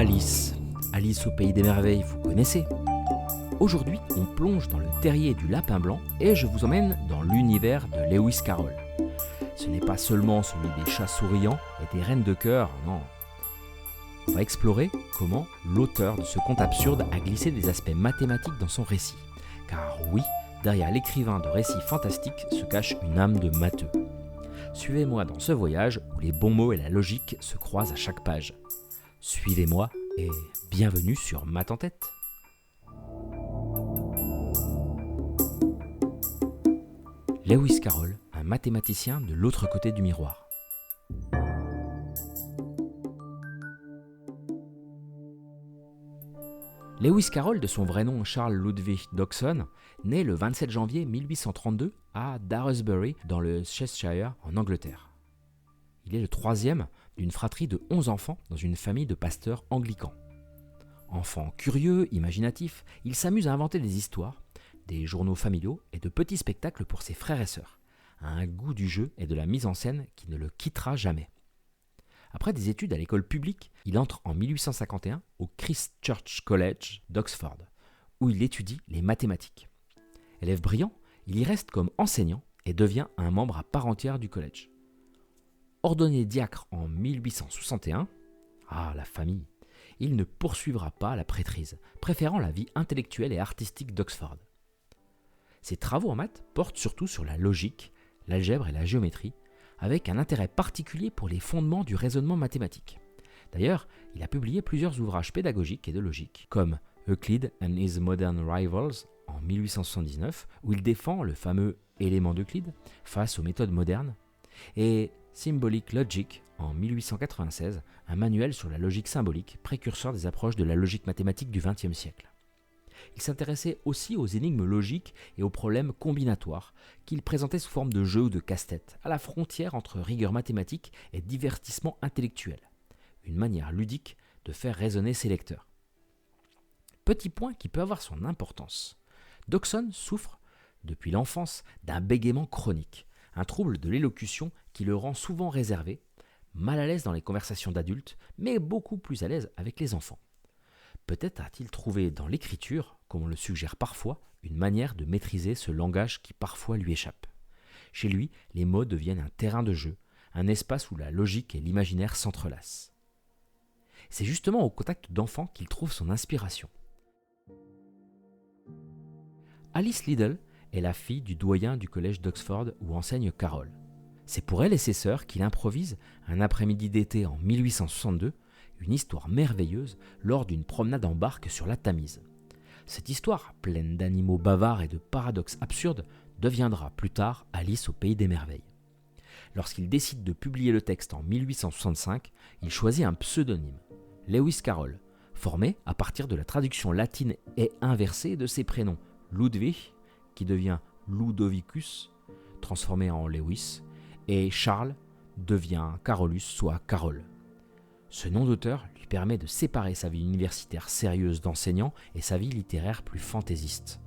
Alice. Alice au pays des merveilles, vous connaissez. Aujourd'hui, on plonge dans le terrier du lapin blanc et je vous emmène dans l'univers de Lewis Carroll. Ce n'est pas seulement celui des chats souriants et des reines de cœur, non. On va explorer comment l'auteur de ce conte absurde a glissé des aspects mathématiques dans son récit. Car oui, derrière l'écrivain de récits fantastiques se cache une âme de matheux. Suivez-moi dans ce voyage où les bons mots et la logique se croisent à chaque page. Suivez-moi et bienvenue sur Math en tête. Lewis Carroll, un mathématicien de l'autre côté du miroir. Lewis Carroll, de son vrai nom Charles Ludwig Dodgson, naît le 27 janvier 1832 à Daresbury, dans le Cheshire, en Angleterre. Il est le troisième d'une fratrie de 11 enfants dans une famille de pasteurs anglicans. Enfant curieux, imaginatif, il s'amuse à inventer des histoires, des journaux familiaux et de petits spectacles pour ses frères et sœurs, a un goût du jeu et de la mise en scène qui ne le quittera jamais. Après des études à l'école publique, il entre en 1851 au Christ Church College d'Oxford, où il étudie les mathématiques. Élève brillant, il y reste comme enseignant et devient un membre à part entière du collège. Ordonné diacre en 1861, la famille, il ne poursuivra pas la prêtrise, préférant la vie intellectuelle et artistique d'Oxford. Ses travaux en maths portent surtout sur la logique, l'algèbre et la géométrie, avec un intérêt particulier pour les fondements du raisonnement mathématique. D'ailleurs, il a publié plusieurs ouvrages pédagogiques et de logique, comme Euclid and His Modern Rivals en 1879, où il défend le fameux élément d'Euclide face aux méthodes modernes, et Symbolic Logic en 1896, un manuel sur la logique symbolique, précurseur des approches de la logique mathématique du XXe siècle. Il s'intéressait aussi aux énigmes logiques et aux problèmes combinatoires qu'il présentait sous forme de jeux ou de casse-tête, à la frontière entre rigueur mathématique et divertissement intellectuel. Une manière ludique de faire raisonner ses lecteurs. Petit point qui peut avoir son importance. Dodgson souffre, depuis l'enfance, d'un bégaiement chronique, un trouble de l'élocution qui le rend souvent réservé, mal à l'aise dans les conversations d'adultes, mais beaucoup plus à l'aise avec les enfants. Peut-être a-t-il trouvé dans l'écriture, comme on le suggère parfois, une manière de maîtriser ce langage qui parfois lui échappe. Chez lui, les mots deviennent un terrain de jeu, un espace où la logique et l'imaginaire s'entrelacent. C'est justement au contact d'enfants qu'il trouve son inspiration. Alice Liddell est la fille du doyen du collège d'Oxford où enseigne Carroll. C'est pour elle et ses sœurs qu'il improvise, un après-midi d'été en 1862, une histoire merveilleuse lors d'une promenade en barque sur la Tamise. Cette histoire, pleine d'animaux bavards et de paradoxes absurdes, deviendra plus tard Alice au pays des merveilles. Lorsqu'il décide de publier le texte en 1865, il choisit un pseudonyme, Lewis Carroll, formé à partir de la traduction latine et inversée de ses prénoms, Ludwig, qui devient Ludovicus, transformé en Lewis, et Charles devient Carolus, soit Carroll. Ce nom d'auteur lui permet de séparer sa vie universitaire sérieuse d'enseignant et sa vie littéraire plus fantaisiste.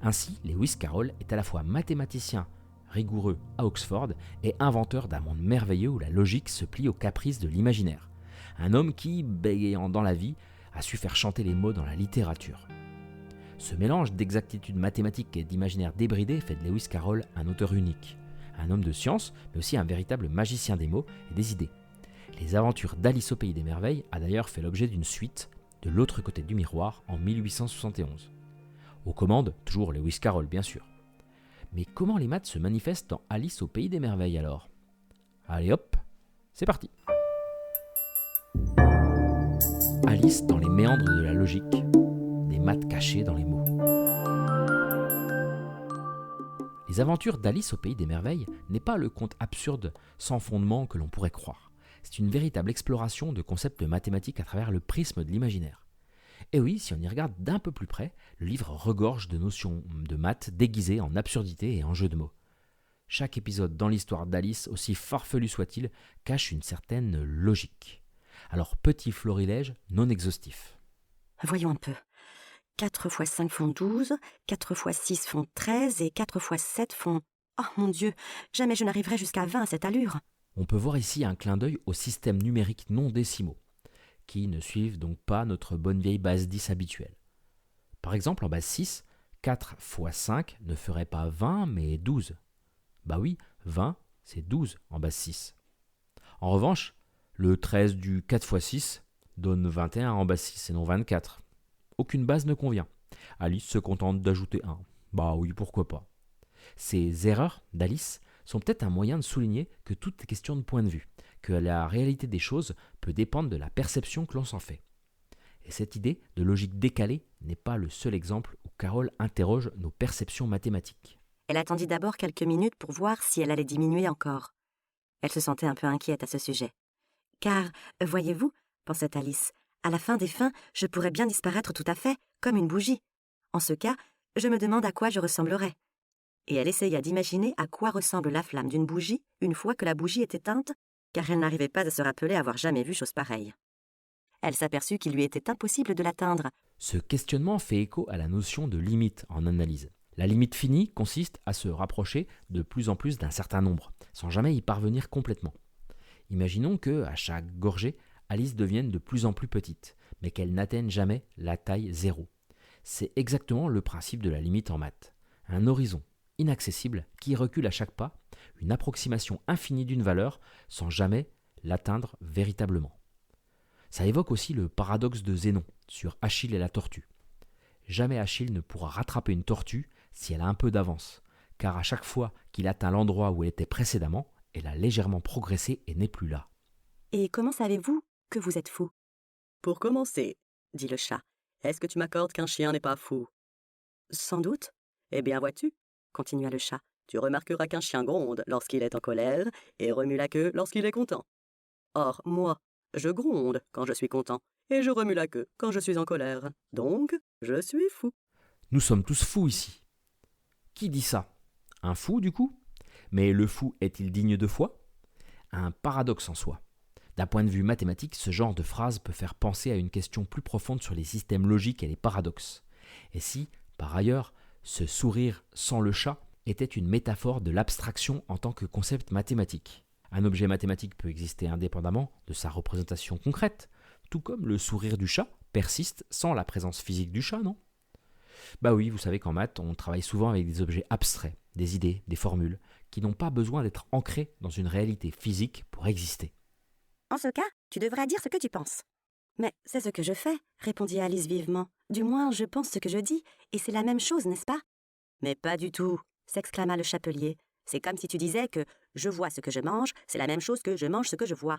Ainsi, Lewis Carroll est à la fois mathématicien rigoureux à Oxford et inventeur d'un monde merveilleux où la logique se plie aux caprices de l'imaginaire. Un homme qui, bégayant dans la vie, a su faire chanter les mots dans la littérature. Ce mélange d'exactitude mathématique et d'imaginaire débridé fait de Lewis Carroll un auteur unique, un homme de science, mais aussi un véritable magicien des mots et des idées. Les aventures d'Alice au pays des merveilles a d'ailleurs fait l'objet d'une suite de l'autre côté du miroir en 1871. Aux commandes, toujours Lewis Carroll bien sûr. Mais comment les maths se manifestent dans Alice au pays des merveilles alors ? Allez hop, c'est parti. Alice dans les méandres de la logique, des maths cachées dans les mots. Les aventures d'Alice au pays des merveilles n'est pas le conte absurde sans fondement que l'on pourrait croire. C'est une véritable exploration de concepts mathématiques à travers le prisme de l'imaginaire. Et oui, si on y regarde d'un peu plus près, le livre regorge de notions de maths déguisées en absurdité et en jeux de mots. Chaque épisode dans l'histoire d'Alice, aussi farfelu soit-il, cache une certaine logique. Alors, petit florilège non exhaustif. Voyons un peu. 4 x 5 font 12, 4 x 6 font 13 et 4 x 7 font... Oh mon Dieu, jamais je n'arriverai jusqu'à 20 à cette allure. On peut voir ici un clin d'œil au système numérique non décimaux, qui ne suivent donc pas notre bonne vieille base 10 habituelle. Par exemple, en base 6, 4 fois 5 ne ferait pas 20 mais 12. Bah oui, 20 c'est 12 en base 6. En revanche, le 13 du 4 fois 6 donne 21 en base 6 et non 24. Aucune base ne convient. Alice se contente d'ajouter 1. Bah oui, pourquoi pas. Ces erreurs d'Alice sont peut-être un moyen de souligner que tout est question de point de vue, que la réalité des choses peut dépendre de la perception que l'on s'en fait. Et cette idée de logique décalée n'est pas le seul exemple où Carole interroge nos perceptions mathématiques. Elle attendit d'abord quelques minutes pour voir si elle allait diminuer encore. Elle se sentait un peu inquiète à ce sujet. Car, voyez-vous, pensait Alice, à la fin des fins, je pourrais bien disparaître tout à fait, comme une bougie. En ce cas, je me demande à quoi je ressemblerais. Et elle essaya d'imaginer à quoi ressemble la flamme d'une bougie une fois que la bougie est éteinte, car elle n'arrivait pas à se rappeler avoir jamais vu chose pareille. Elle s'aperçut qu'il lui était impossible de l'atteindre. Ce questionnement fait écho à la notion de limite en analyse. La limite finie consiste à se rapprocher de plus en plus d'un certain nombre, sans jamais y parvenir complètement. Imaginons que, à chaque gorgée, Alice devienne de plus en plus petite, mais qu'elle n'atteigne jamais la taille 0. C'est exactement le principe de la limite en maths. Un horizon inaccessible qui recule à chaque pas, une approximation infinie d'une valeur sans jamais l'atteindre véritablement. Ça évoque aussi le paradoxe de Zénon sur Achille et la tortue. Jamais Achille ne pourra rattraper une tortue si elle a un peu d'avance, car à chaque fois qu'il atteint l'endroit où elle était précédemment, elle a légèrement progressé et n'est plus là. Et comment savez-vous que vous êtes fou ? Pour commencer, dit le chat, est-ce que tu m'accordes qu'un chien n'est pas fou ? Sans doute, Eh bien, vois-tu, continua le chat. tu remarqueras qu'un chien gronde lorsqu'il est en colère et remue la queue lorsqu'il est content. Or, moi, je gronde quand je suis content et je remue la queue quand je suis en colère. Donc, je suis fou. Nous sommes tous fous ici. Qui dit ça ? Un fou du coup ? Mais le fou est-il digne de foi ? Un paradoxe en soi. D'un point de vue mathématique, ce genre de phrase peut faire penser à une question plus profonde sur les systèmes logiques et les paradoxes. Et si, par ailleurs, ce sourire sans le chat était une métaphore de l'abstraction en tant que concept mathématique ? Un objet mathématique peut exister indépendamment de sa représentation concrète, tout comme le sourire du chat persiste sans la présence physique du chat, non ? Bah oui, vous savez qu'en maths, on travaille souvent avec des objets abstraits, des idées, des formules, qui n'ont pas besoin d'être ancrées dans une réalité physique pour exister. En ce cas, tu devrais dire ce que tu penses. Mais c'est ce que je fais, répondit Alice vivement. Du moins, je pense ce que je dis, et c'est la même chose, n'est-ce pas ? Mais pas du tout, s'exclama le chapelier. C'est comme si tu disais que je vois ce que je mange, c'est la même chose que je mange ce que je vois.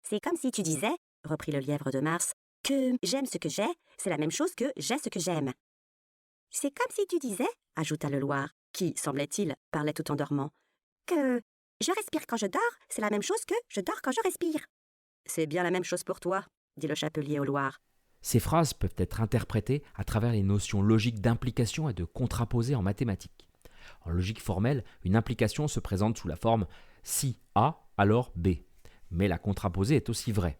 C'est comme si tu disais, reprit le lièvre de Mars, que j'aime ce que j'ai, c'est la même chose que j'ai ce que j'aime. C'est comme si tu disais, ajouta le Loir, qui, semblait-il, parlait tout en dormant, que je respire quand je dors, c'est la même chose que je dors quand je respire. C'est bien la même chose pour toi, dit le chapelier au Loir. Ces phrases peuvent être interprétées à travers les notions logiques d'implication et de contraposé en mathématiques. En logique formelle, une implication se présente sous la forme si A, alors B. Mais la contraposée est aussi vraie.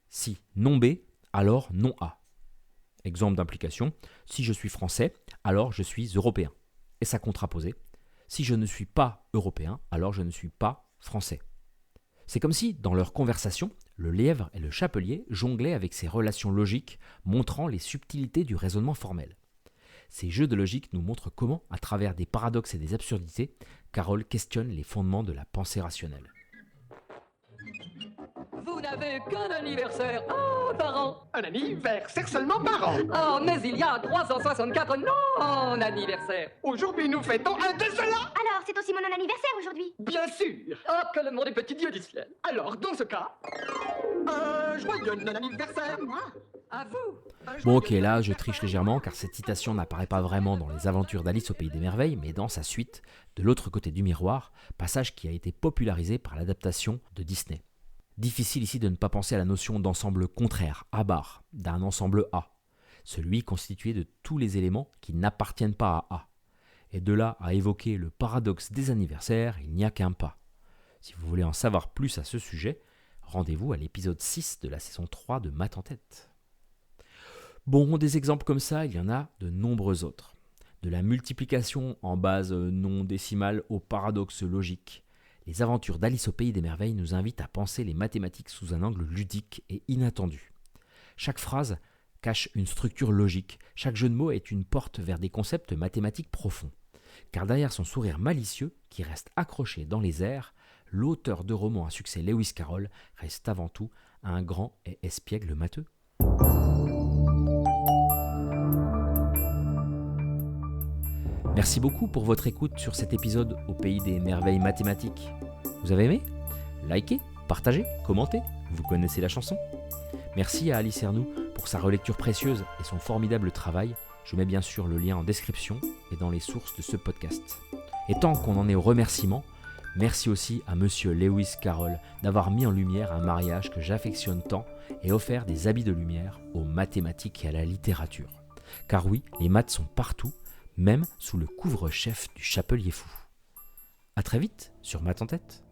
Si non B, alors non A. Exemple d'implication, si je suis français, alors je suis européen. Et sa contraposée, si je ne suis pas européen, alors je ne suis pas français. C'est comme si, dans leur conversation, le lièvre et le chapelier jonglaient avec ces relations logiques, montrant les subtilités du raisonnement formel. Ces jeux de logique nous montrent comment, à travers des paradoxes et des absurdités, Carole questionne les fondements de la pensée rationnelle. Vous n'avez qu'un anniversaire par an. Un anniversaire seulement par an. Oh, mais il y a 364 non-anniversaires. Aujourd'hui, nous fêtons un de cela. Alors, c'est aussi mon anniversaire aujourd'hui. Bien sûr. Oh, que le monde est petit, Dieu du ciel. Alors, dans ce cas, un joyeux anniversaire. À vous. Bon ok, là je triche légèrement car cette citation n'apparaît pas vraiment dans les aventures d'Alice au Pays des Merveilles, mais dans sa suite, De l'autre côté du miroir, passage qui a été popularisé par l'adaptation de Disney. Difficile ici de ne pas penser à la notion d'ensemble contraire, à barre, d'un ensemble A, celui constitué de tous les éléments qui n'appartiennent pas à A. Et de là à évoquer le paradoxe des anniversaires, il n'y a qu'un pas. Si vous voulez en savoir plus à ce sujet, rendez-vous à l'épisode 6 de la saison 3 de Maths en tête. Bon, des exemples comme ça, il y en a de nombreux autres. De la multiplication en base non décimale au paradoxe logique. Les aventures d'Alice au Pays des Merveilles nous invitent à penser les mathématiques sous un angle ludique et inattendu. Chaque phrase cache une structure logique, chaque jeu de mots est une porte vers des concepts mathématiques profonds. Car derrière son sourire malicieux, qui reste accroché dans les airs, l'auteur de romans à succès Lewis Carroll reste avant tout un grand et espiègle matheux. Merci beaucoup pour votre écoute sur cet épisode au pays des merveilles mathématiques. Vous avez aimé ? Likez, partagez, commentez, vous connaissez la chanson. Merci à Alice Ernoult pour sa relecture précieuse et son formidable travail. Je mets bien sûr le lien en description et dans les sources de ce podcast. Et tant qu'on en est aux remerciements, merci aussi à Monsieur Lewis Carroll d'avoir mis en lumière un mariage que j'affectionne tant et offert des habits de lumière aux mathématiques et à la littérature. Car oui, les maths sont partout, même sous le couvre-chef du Chapelier Fou. À très vite sur Maths en tête.